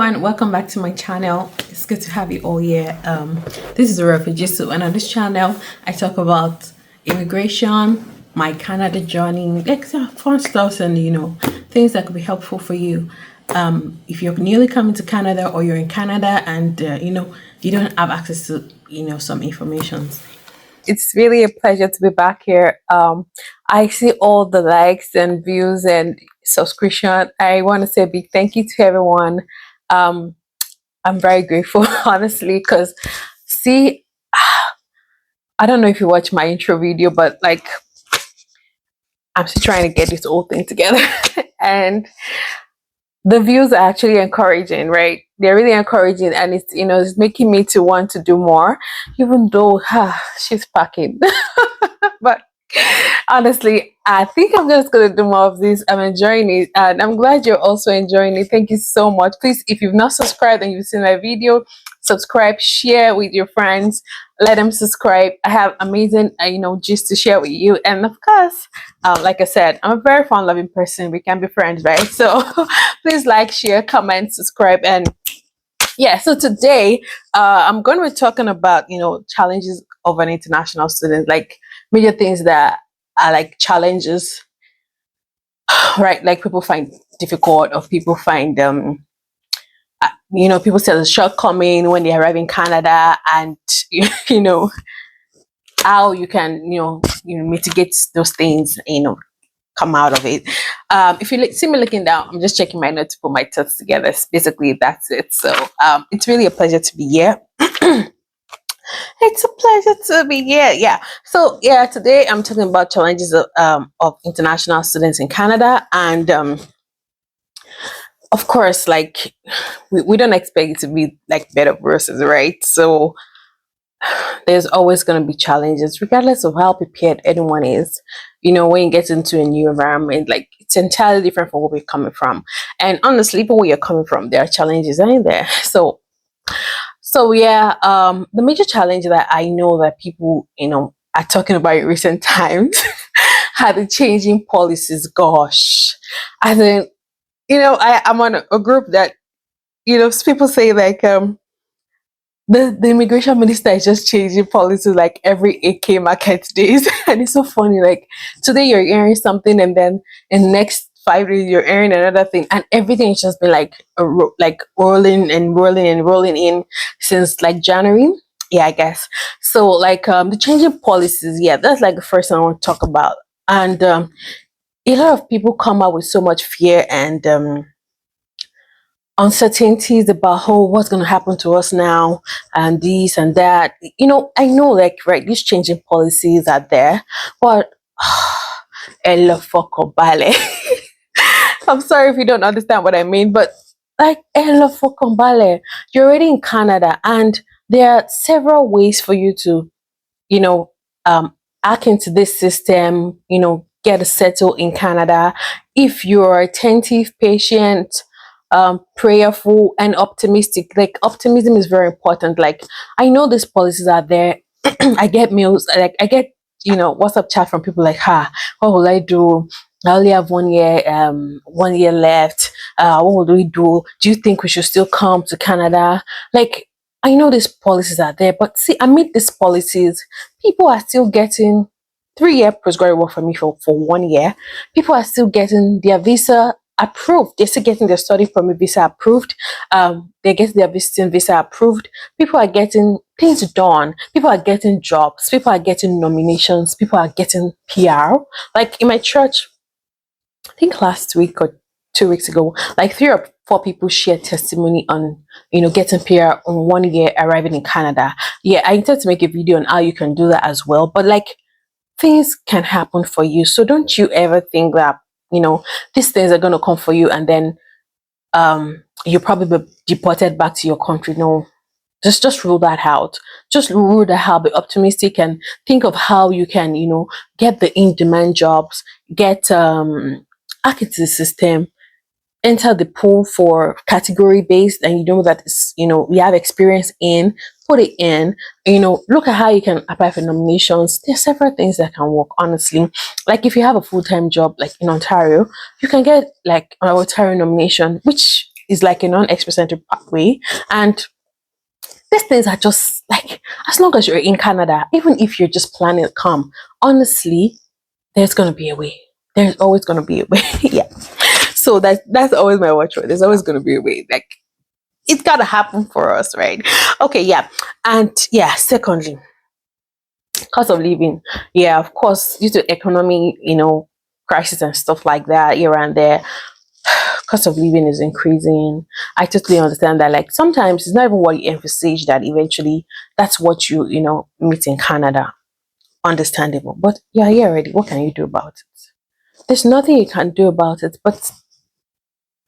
everyone, welcome back to my channel. It's good to have you all here. This is a refugee, so and on this channel I talk about immigration, my Canada journey, like some fun stuff, and things that could be helpful for you. If you're newly coming to Canada or you're in Canada and you don't have access to some information. It's really a pleasure to be back here. I see all the likes and views and subscription. I want to say a big thank you to everyone. Um, I'm very grateful, honestly, because see, I don't know if you watch my intro video, but like I'm still trying to get this whole thing together, and the views are actually encouraging, right? They're really encouraging, and it's making me to want to do more, even though she's packing. But honestly, I think I'm just gonna do more of this. I'm enjoying it, and I'm glad you're also enjoying it. Thank you so much. Please, if you've not subscribed and you've seen my video, subscribe, share with your friends, let them subscribe. I have amazing gist to share with you, and of course, like I said, I'm a very fun loving person. We can be friends, right? So please like, share, comment, subscribe, and yeah. So today I'm going to be talking about challenges of an international student, like major things that are like challenges, right? Like people find difficult, or people find people say the shortcoming when they arrive in Canada, and how you can mitigate those things, come out of it. If you see me looking down, I'm just checking my notes to put my thoughts together. Basically, that's it. So it's really a pleasure to be here. It's a pleasure to be here. Yeah. So yeah, today I'm talking about challenges of international students in Canada, and of course, like we don't expect it to be like better versus, right? So there's always going to be challenges regardless of how prepared anyone is. When you get into a new environment, like it's entirely different from where we're coming from, and honestly, even where you're coming from, there are challenges, ain't there? So yeah, the major challenge that I know that people are talking about in recent times are the changing policies. Gosh, I think I'm on a group that people say like the immigration minister is just changing policies like every AK market days. And it's so funny, like today you're hearing something, and then in the next 5 days you're hearing another thing, and everything has just been like like rolling and rolling and rolling in since like January. Yeah, I guess so. Like the changing policies, yeah, that's like the first thing I want to talk about. And a lot of people come out with so much fear and uncertainties about what's going to happen to us now, and this and that. I know, like, right, these changing policies are there, but Ella Fokobale. I'm sorry if you don't understand what I mean, but like Ella Fokobale, you're already in Canada, and there are several ways for you to you know hack into this system, get settled in Canada if you're attentive, patient, prayerful, and optimistic. Like optimism is very important. Like I know these policies are there. I get mails, like I get WhatsApp chat from people like, what will I do? I only have 1 year left. What will we do? Do you think we should still come to Canada? Like I know these policies are there, but see, amid these policies, people are still getting 3 year postgraduate work for me for 1 year. People are still getting their visa approved. They're still getting their study permit visa approved. They get their visiting visa approved. People are getting things done. People are getting jobs. People are getting nominations. People are getting PR. Like in my church, I think last week or 2 weeks ago, like 3 or 4 people shared testimony on getting PR on 1 year arriving in Canada. Yeah, I intend to make a video on how you can do that as well. But like things can happen for you. So don't you ever think that, these things are gonna come for you and then you'll probably be deported back to your country. No. Just rule that out. Just rule that out. Be optimistic and think of how you can, get the in-demand jobs, get hack into the system, enter the pool for category based, and that we have experience in, put it in, look at how you can apply for nominations. There's several things that can work, honestly. Like if you have a full-time job like in Ontario, you can get like an Ontario nomination, which is like a non-expensive way. And these things are just like, as long as you're in Canada, even if you're just planning to come, honestly, there's gonna be a way. There's always gonna be a way. Yeah. So that's always my watchword. There's always gonna be a way. Like, it's gotta happen for us, right? Okay, yeah. And yeah, secondly, cost of living. Yeah, of course, due to economy, crisis and stuff like that here and there, cost of living is increasing. I totally understand that. Like, sometimes it's not even what you envisage that eventually that's what meet in Canada. Understandable. But you're here already. What can you do about it? There's nothing you can do about it. But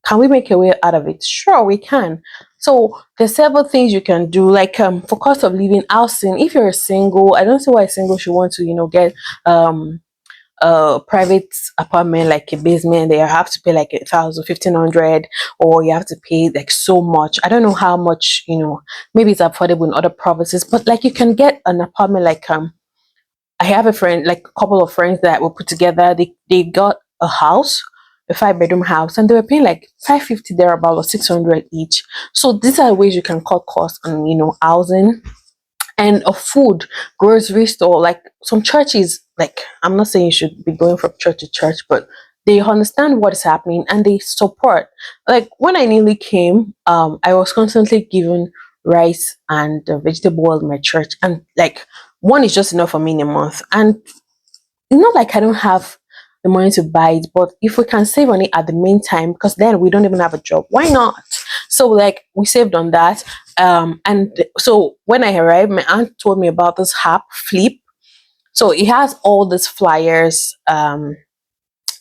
can we make a way out of it? Sure, we can. So there's several things you can do, like for cost of living, housing. If you're a single, I don't see why a single should want to, get a private apartment, like a basement. They have to pay like 1,000, 1,500, or you have to pay like so much. I don't know how much, maybe it's affordable in other provinces, but like you can get an apartment like I have a friend, like a couple of friends that were put together. They got a house, a 5-bedroom house, and they were paying like 550 thereabout or 600 each. So these are ways you can cut costs on housing and of food, grocery store. Like some churches, like I'm not saying you should be going from church to church, but they understand what is happening and they support. Like when I newly came, I was constantly given rice and vegetable oil in my church, and like one is just enough for me in a month. And it's not like I don't have the money to buy it, but if we can save on it at the meantime, because then we don't even have a job, why not? So like we saved on that. And so when I arrived, my aunt told me about this app, Flip. So it has all these flyers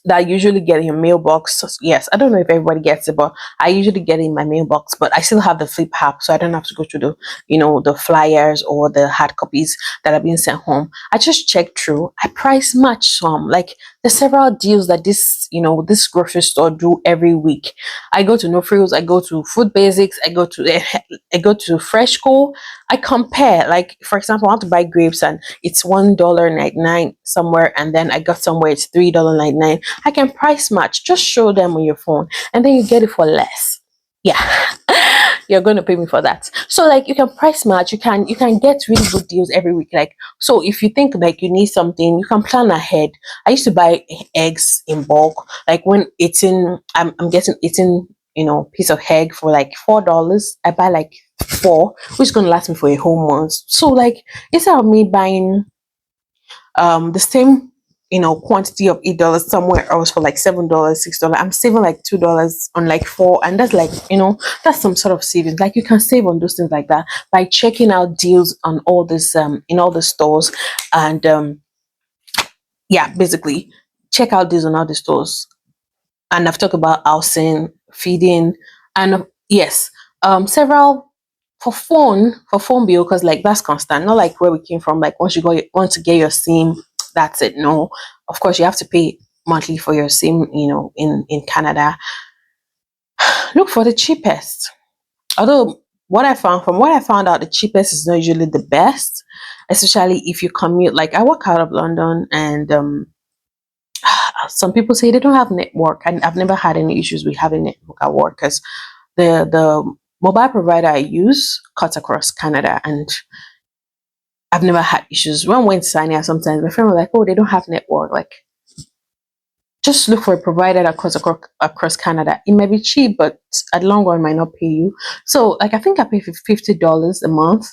that I usually get in your mailbox. So, yes, I don't know if everybody gets it, but I usually get it in my mailbox. But I still have the Flip app, so I don't have to go to the flyers or the hard copies that are being sent home. I just check through. I price match some. Like there's several deals that this grocery store do every week. I go to No Frills, I go to Food Basics, I go to Freshco. I compare. Like for example, I want to buy grapes and it's $1.99 somewhere, and then I got somewhere it's $3.99. I can price match. Just show them on your phone, and then you get it for less. Yeah, you're going to pay me for that. So like you can price match. You can get really good deals every week. Like so, if you think like you need something, you can plan ahead. I used to buy eggs in bulk. Like when I'm getting 18 piece of egg for like $4. I buy like four, which is gonna last me for a whole month. So like instead of me buying the same quantity of $8 somewhere else for like $7, $6, I'm saving like $2 on like four, and that's like that's some sort of savings. Like you can save on those things like that by checking out deals on all this in all the stores, and yeah, basically check out deals on all the stores. And I've talked about housing, feeding, and yes, several for phone bill, because like that's constant. Not like where we came from. Like once you get your SIM, that's it. No, of course you have to pay monthly for your SIM. In Canada, look for the cheapest. Although what I found out, the cheapest is not usually the best, especially if you commute. Like I work out of London, and some people say they don't have network, and I've never had any issues with having network at work because the mobile provider I use cuts across Canada, and I've never had issues. When I went to Sanya, sometimes my friend was like, "Oh, they don't have network." Like, just look for a provider that cuts across Canada. It might be cheap, but at long run might not pay you. So, like, I think I pay $50 a month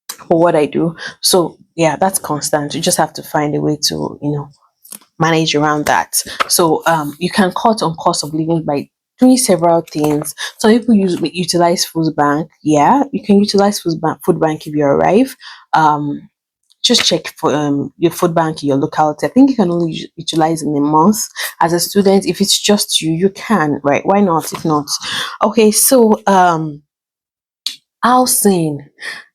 for what I do. So, yeah, that's constant. You just have to find a way to, manage around that. So you can cut on cost of living by doing several things. Some people utilize food bank. Yeah, you can utilize food bank if you arrive. Just check for your food bank in your locality. I think you can only utilize in a month. As a student, if it's just you, you can, right? Why not? If not, okay. So housing.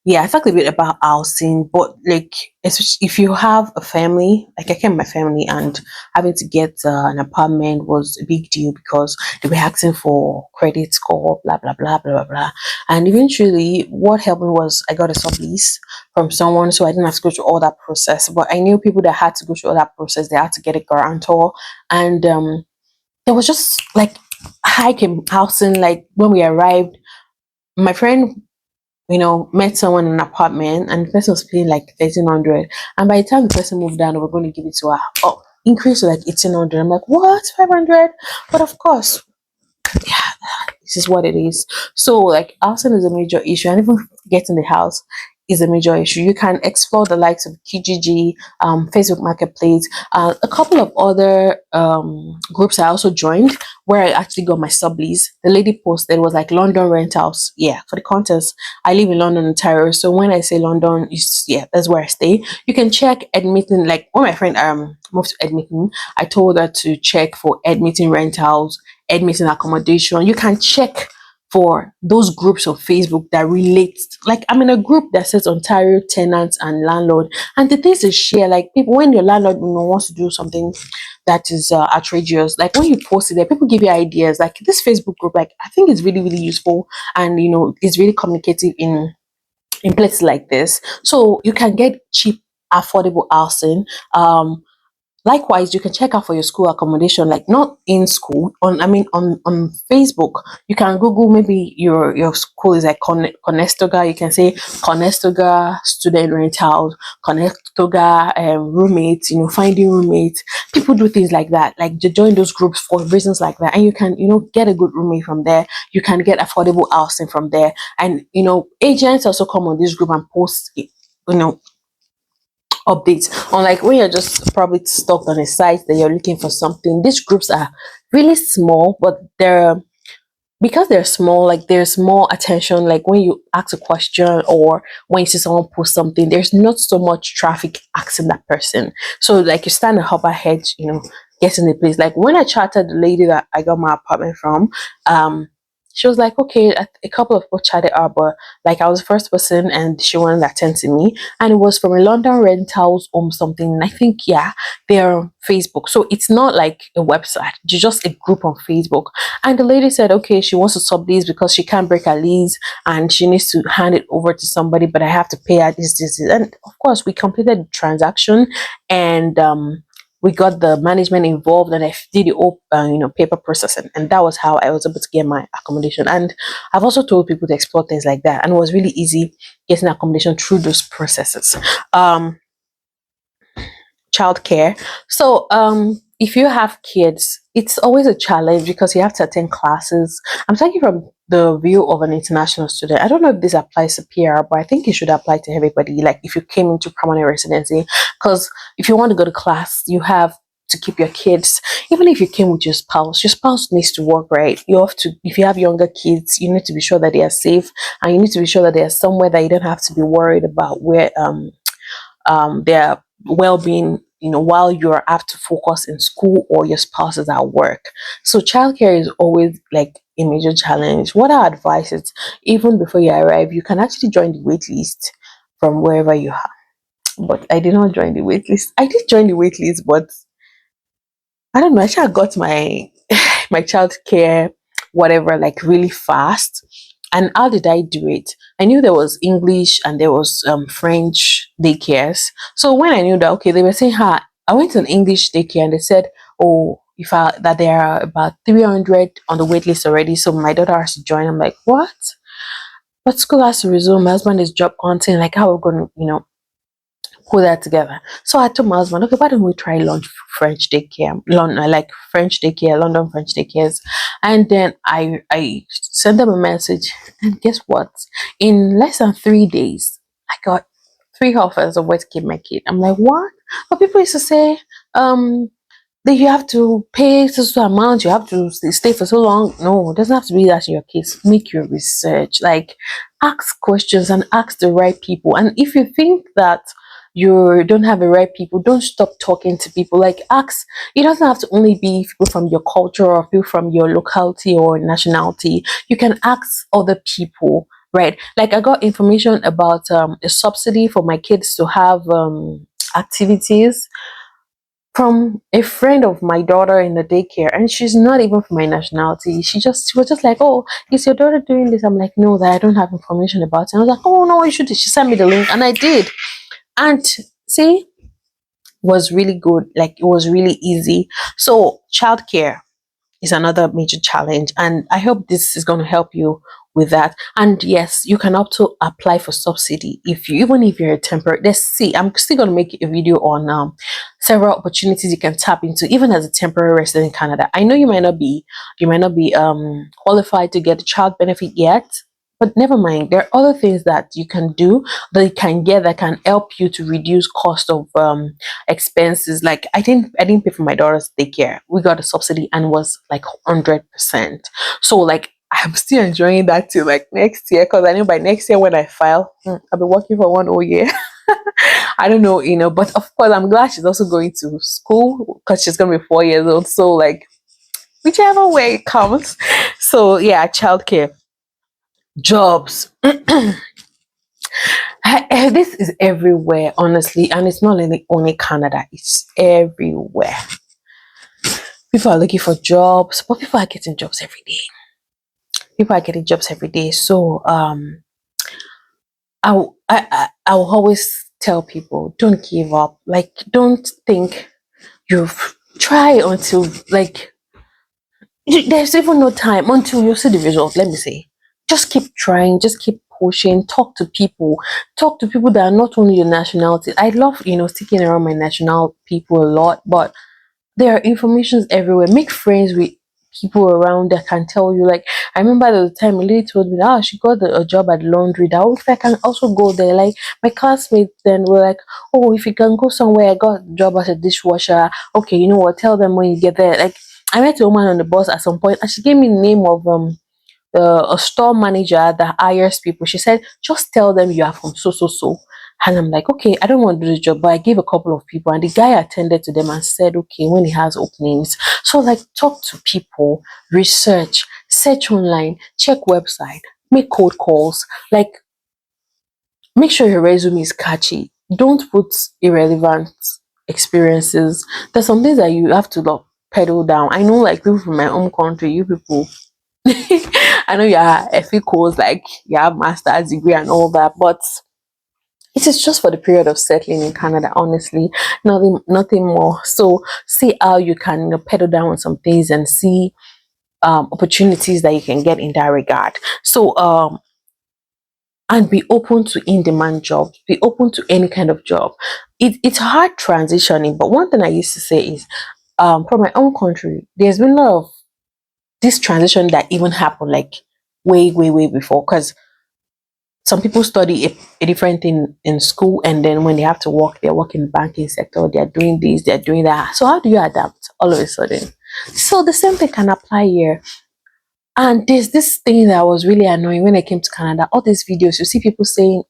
Yeah, I talked a bit about housing, but like, if you have a family, like I came with my family, and having to get an apartment was a big deal because they were asking for credit score, blah blah blah blah blah blah. And eventually, what helped me was I got a sublease from someone, so I didn't have to go through all that process. But I knew people that had to go through all that process. They had to get a guarantor, and there was just like high came housing, like when we arrived, my friend, met someone in an apartment, and the person was paying like 1,300. And by the time the person moved down, we are going to give it to her. Oh, increase to like 1,800. I'm like, what? 500? But of course, this is what it is. So, like, housing is a major issue, and even getting the house is a major issue. You can explore the likes of Kijiji, Facebook Marketplace, a couple of other groups I also joined where I actually got my sublease. The lady posted was like London rentals. Yeah, for the contest, I live in London, Ontario. So when I say London, yeah, that's where I stay. You can check Edmonton. Like when my friend moved to Edmonton, I told her to check for Edmonton rentals, Edmonton accommodation. You can check for those groups of Facebook that relate. Like I'm in a group that says Ontario tenants and landlord, and the things they share. Like people, when your landlord wants to do something that is outrageous, like when you post it there, people give you ideas. Like this Facebook group, like I think it's really really useful, and it's really communicative in places like this. So you can get cheap, affordable housing. Likewise, you can check out for your school accommodation, like not in school, on Facebook. You can Google maybe your school is like Conestoga. You can say Conestoga student rental, Conestoga roommates. Finding roommates. People do things like that. Like they join those groups for reasons like that, and you can get a good roommate from there. You can get affordable housing from there, and agents also come on this group and post. Updates on, like, when you're just probably stuck on a site that you're looking for something. These groups are really small, but they're because they're small, like there's more attention. Like when you ask a question or when you see someone post something, there's not so much traffic asking that person. So like you stand a hop ahead, get in the place. Like when I chatted the lady that I got my apartment from, she was like, okay, a couple of people chatted her, but like I was the first person and she wanted to attend to me. And it was from a London rentals something. And I think, yeah, they're on Facebook. So it's not like a website, it's just a group on Facebook. And the lady said, okay, she wants to sub lease because she can't break her lease and she needs to hand it over to somebody, but I have to pay her this. And of course, we completed the transaction, and we got the management involved, and I did the whole, paper processing. And that was how I was able to get my accommodation. And I've also told people to explore things like that. And it was really easy getting accommodation through those processes. Um, Childcare. So, if you have kids, it's always a challenge because you have to attend classes. I'm talking from the view of an international student. I don't know if this applies to PR, but I think it should apply to everybody. Like if you came into permanent residency, because if you want to go to class, you have to keep your kids. Even if you came with your spouse needs to work, right? You have to. If you have younger kids, you need to be sure that they are safe, and you need to be sure that they are somewhere that you don't have to be worried about where their well-being, while you're have to focus in school or your spouse is at work. So childcare is always like a major challenge. What I advise is, even before you arrive, you can actually join the wait list from wherever you are. But I did not join the wait list. I did join the wait list, but I don't know. Actually, I got my my childcare whatever like really fast. And how did I do it? I knew there was English and there was French daycares. So when I knew that, okay, they were saying, "Ha, I went to an English daycare," and they said, "Oh, if I that there are about 300 on the wait list already, so my daughter has to join." I'm like, "What?" But school has to resume. My husband is job hunting. Like, how are we going to, put that together? So I told my husband, okay, why don't we try launch French daycare, London, like French daycare, London French daycares. And then I sent them a message, and guess what? In less than 3 days, I got three offers of where to keep my kid. I'm like, what? But people used to say, that you have to pay so amount, you have to stay for so long. No, it doesn't have to be that in your case. Make your research, like ask questions and ask the right people. And if you think that you don't have the right people, don't stop talking to people. Like ask, it doesn't have to only be people from your culture or people from your locality or nationality. You can ask other people, right? Like I got information about a subsidy for my kids to have activities from a friend of my daughter in the daycare, and she's not even from my nationality. She was just like, "Oh, is your daughter doing this?" I'm like, "No, that I don't have information about it." And I was like, "Oh no, you should." She sent me the link, and I did. And see, was really good. Like it was really easy. So childcare, is another major challenge, and I hope this is going to help you with that. And yes, you can also apply for subsidy if you, even if you're a temporary. Let's see, I'm still going to make a video on several opportunities you can tap into even as a temporary resident in Canada. I know you might not be qualified to get a child benefit yet, but never mind. There are other things that you can do that you can get that can help you to reduce cost of expenses. Like I didn't pay for my daughter's daycare. We got a subsidy and it was like 100%. So like I'm still enjoying that till like next year, because I know by next year when I file, I'll be working for one whole year. I don't know, but of course I'm glad she's also going to school because she's gonna be 4 years old. So like whichever way it comes. So yeah, childcare, jobs. This is everywhere, honestly, and it's not only Canada, it's everywhere. People are looking for jobs, but people are getting jobs every day. People are getting jobs every day. So I will always tell people, don't give up. Like, don't think you've tried until like there's even no time until you see the result. Let me say, just keep trying, just keep pushing. Talk to people that are not only your nationality. I love sticking around my national people a lot, but there are informations everywhere. Make friends with people around that can tell you. Like, I remember the time a lady told me, she got a job at laundry. That if I can also go there. Like my classmates then were like, oh, if you can go somewhere, I got a job as a dishwasher. Okay, you know what? Tell them when you get there. Like I met a woman on the bus at some point, and she gave me the name of a store manager that hires people. She said, just tell them you are from so so so. And I'm like, okay, I don't want to do the job, but I gave a couple of people, and the guy attended to them and said, okay, when he has openings. So like, talk to people, research, search online, check website, make cold calls. Like, make sure your resume is catchy. Don't put irrelevant experiences. There's some things that you have to like pedal down. I know, like people from my home country, you people. I know you are FE like you have master's degree and all that, but it is just for the period of settling in Canada, honestly. Nothing more. So see how you can pedal down on some things and see opportunities that you can get in that regard. So and be open to in-demand jobs. Be open to any kind of job. It's hard transitioning, but one thing I used to say is from my own country, there's been a lot of this transition that even happened like way, way, way before. Because some people study a different thing in school, and then when they have to work, they're working in the banking sector, they're doing this, they're doing that. So how do you adapt all of a sudden? So the same thing can apply here. And there's this thing that was really annoying when I came to Canada. All these videos, you see people saying,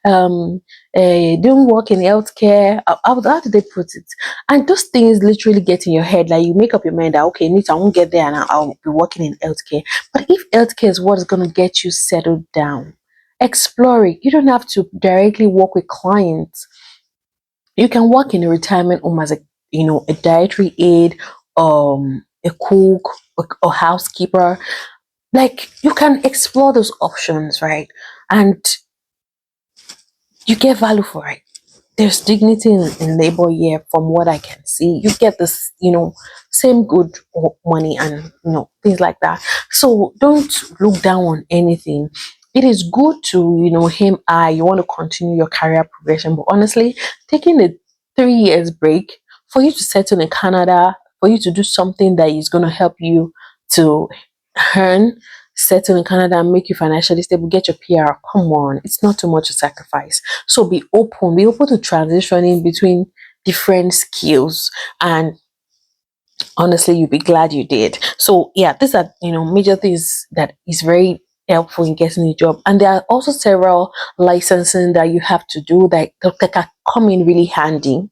don't work in healthcare. How do they put it? And those things literally get in your head. Like you make up your mind that, okay, I won't get there and I'll be working in healthcare. But if healthcare is what is going to get you settled down, explore it. You don't have to directly work with clients. You can work in a retirement home as a dietary aide, a cook, a housekeeper. Like you can explore those options, right? And you get value for it. There's dignity in labor here from what I can see. You get this, same good money and things like that. So don't look down on anything. It is good to aim high. You want to continue your career progression, but honestly, taking a 3 years break for you to settle in Canada, for you to do something that is going to help you to earn, settle in Canada and make you financially stable, get your PR. Come on, it's not too much to sacrifice. So be open to transitioning between different skills, and honestly, you'll be glad you did. So yeah, these are major things that is very helpful in getting a job. And there are also several licensing that you have to do that can come in really handy.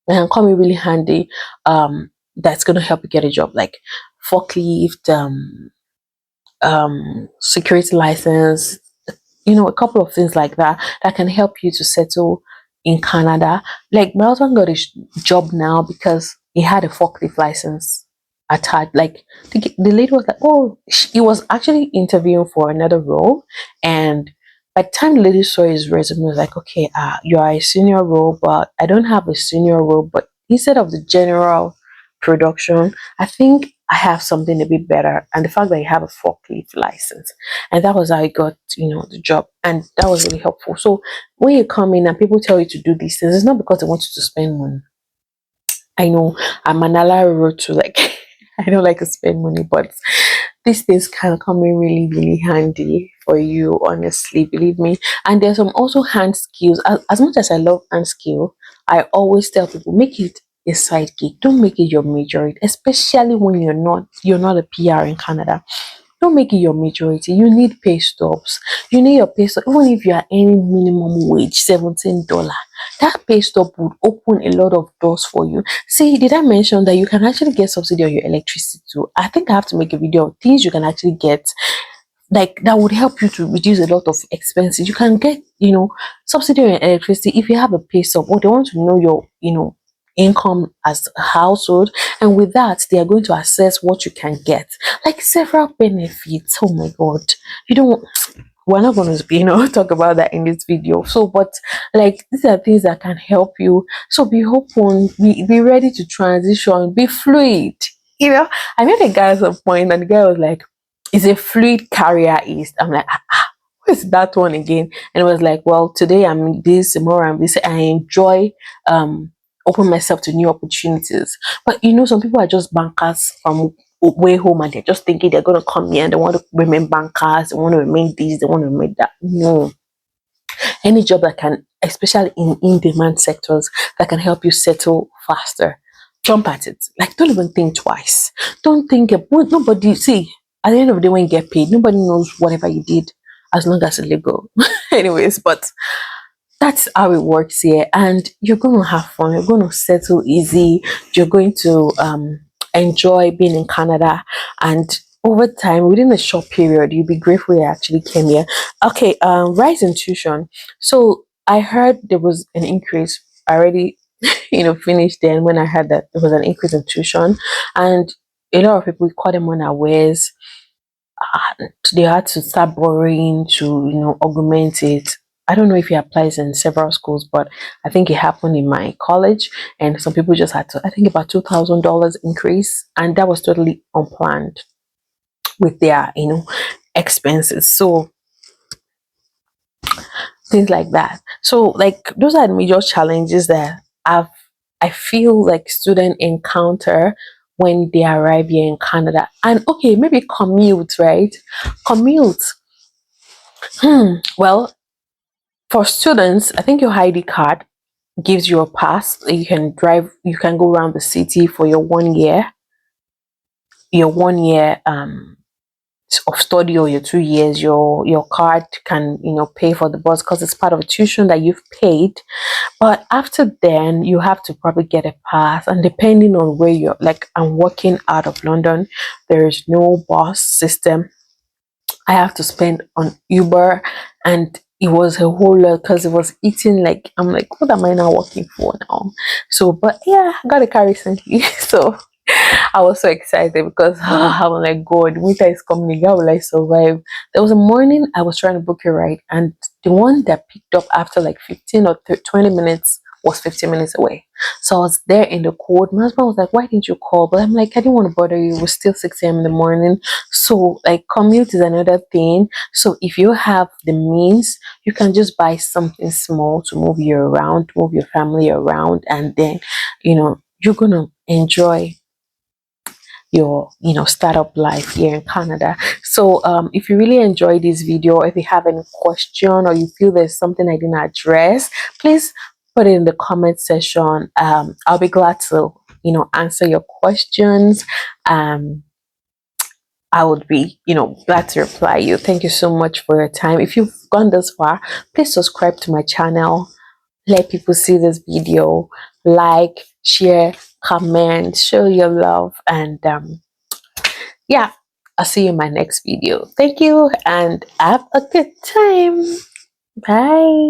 And come in really handy. That's gonna help you get a job, like forklift, security license, a couple of things like that that can help you to settle in Canada. Like my husband got a job now because he had a forklift license attached. Like the lady was like, oh, he was actually interviewing for another role, and by the time the lady saw his resume, was like, okay, you are a senior role, but I don't have a senior role. But instead of the general production, I think I have something a bit better, and the fact that I have a forklift license, and that was how I got, the job, and that was really helpful. So when you come in and people tell you to do these things, it's not because they want you to spend money. I know I'm an road to like I don't like to spend money, but these things can come in really, really handy for you, honestly, believe me. And there's some also hand skills. As much as I love hand skill, I always tell people make it a side gig. Don't make it your majority, especially when you're not a PR in Canada. Don't make it your majority. You need pay stubs. You need your pay stub. Even if you are earning minimum wage, $17, that pay stub would open a lot of doors for you. See, did I mention that you can actually get subsidy on your electricity too? I think I have to make a video of things you can actually get, like that would help you to reduce a lot of expenses. You can get, subsidy on your electricity if you have a pay stub, or they want to know your, income as a household, and with that they are going to assess what you can get, like several benefits. Oh my god, you don't we're not going to talk about that in this video. So but like these are things that can help you. So be open, be ready to transition, be fluid. I met a guy at some point, and the guy was like, is a fluid careerist. I'm like, what is that one again? And it was like, well, today I'm this, tomorrow I'm this. I enjoy open myself to new opportunities. But some people are just bankers from way home, and they're just thinking they're gonna come here and they want to remain bankers, they want to remain this, they want to remain that. No. Any job that can, especially in in-demand sectors, that can help you settle faster, jump at it. Like, don't even think twice. Don't think nobody see at the end of the day when you get paid, nobody knows whatever you did as long as it's legal. Anyways, but that's how it works here, and you're going to have fun, you're going to settle easy, you're going to enjoy being in Canada, and over time, within a short period, you'll be grateful you actually came here. Okay, rise in tuition. So I heard there was an increase. I already finished then when I heard that there was an increase in tuition, and a lot of people caught them unawares. They had to start borrowing to augment it. I don't know if it applies in several schools, but I think it happened in my college, and some people just had to, I think, about $2,000 increase, and that was totally unplanned with their expenses. So things like that. So like those are the major challenges that I feel like students encounter when they arrive here in Canada. And okay, maybe commute, right? Commute. Well, for students, I think your ID card gives you a pass. You can drive, you can go around the city for your 1 year, of study, or your 2 years. Your card can pay for the bus because it's part of a tuition that you've paid. But after then, you have to probably get a pass, and depending on where you're, like I'm working out of London, there is no bus system. I have to spend on Uber, and it was a whole lot because it was eating, like I'm like, what am I now working for now? So but yeah, I got a car recently. So I was so excited because I was like, God, winter is coming. How will I survive? There was a morning I was trying to book a ride, and the one that picked up after like 15 or 20 minutes was 15 minutes away. So I was there in the cold. My husband was like, why didn't you call? But I'm like, I didn't want to bother you. It was still 6 a.m. in the morning. So like commute is another thing. So if you have the means, you can just buy something small to move you around, move your family around, and then you're gonna enjoy your startup life here in Canada. So if you really enjoyed this video, if you have any question, or you feel there's something I didn't address, please put it in the comment section. I'll be glad to answer your questions. I would be glad to reply you. Thank you so much for your time. If you've gone this far, please subscribe to my channel, let people see this video, like, share, comment, show your love, and yeah, I'll see you in my next video. Thank you, and have a good time. Bye.